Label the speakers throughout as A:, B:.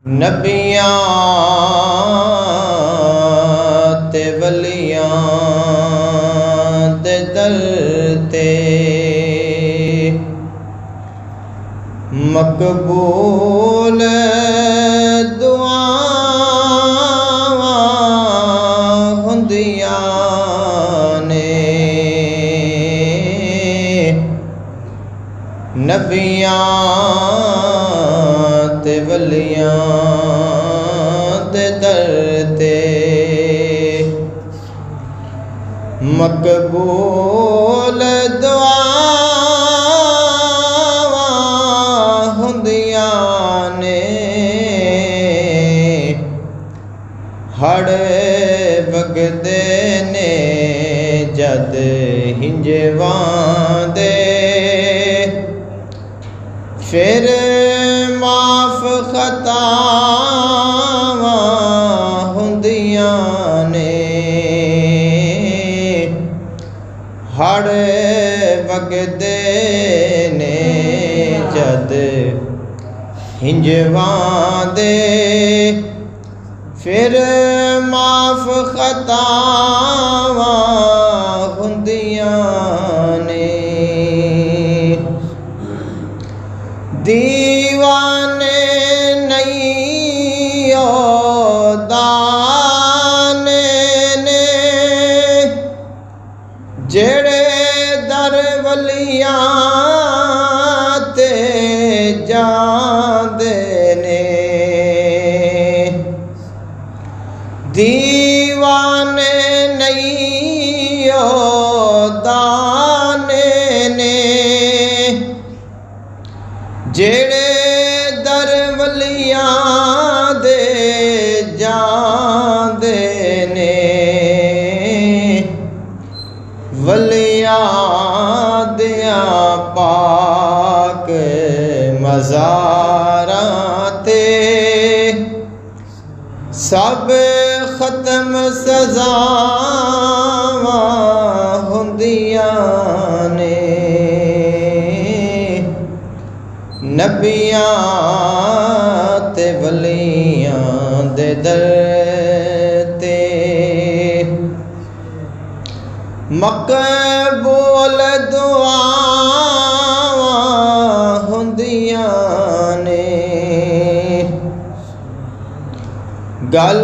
A: नबियां ते वलियां दे दर ते मकबूल दुआवां हुंदियां ने। नबियां ते वलियां दे दर ते मकबूल दुआवां हुंदियां ने। हड़ वगदे ने जद हिंजवां दे, फिर माफ खतावां हुंदियां ने। हड़ वगदे ने जद हिंजवां दे, फिर माफ खतावां हुंदियां ने। दीवाने नहीं ओ दाने ने, जेड़े दर वलियां ते जांदे ने। दीवाने नहीं ओ दाने ने, जेड़े दर वलियां दे जांदे ने। वलियां दियां पाक मज़ारां ते सब ख़त्म सज़ावां हुंदियां ने। नबियां ते वलियां दे दर ते मकबूल दुआवां हुंदियां ने। गल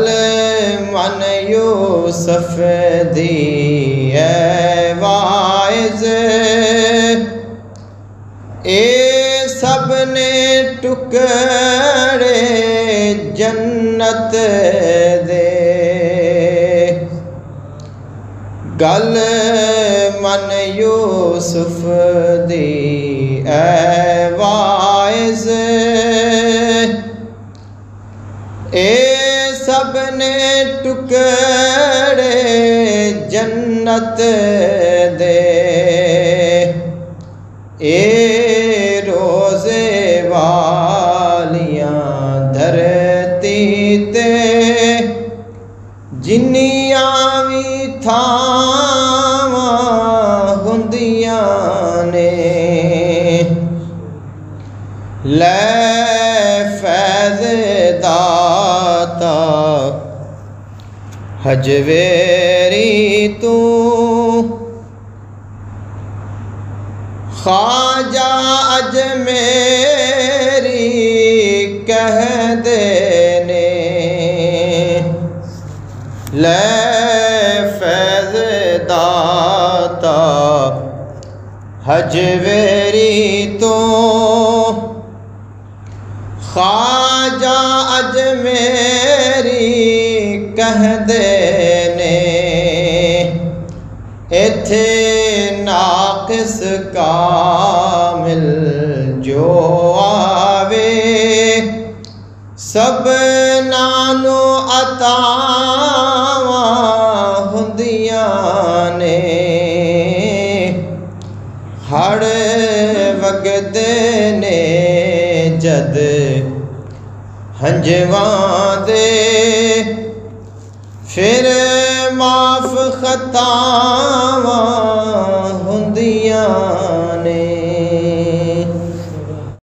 A: मन यूसुफ दी ऐ वाइज़, ए सबने टुकड़े जन्नत दे। गल मन यूसुफ दी ऐ वाइज़, ए सबने टुकड़े जन्नत दे। ए रोज़े वालियां धरती ते जिन्नियां भी थावां हुंदियां ने। लै फैज़ दाता हजवेरी तू, ख्वाजा अजमेरी कह देने। लै फैज़ दाता हजवेरी तो, ख्वाजा अजमेरी कह देने। इथे नाक़िस कामिल जो आवे, सबना नू अतावां हुंदियां ने। हड़ वगदे ने जद हंजवां दे, फिर माफ खतावां हुंदियां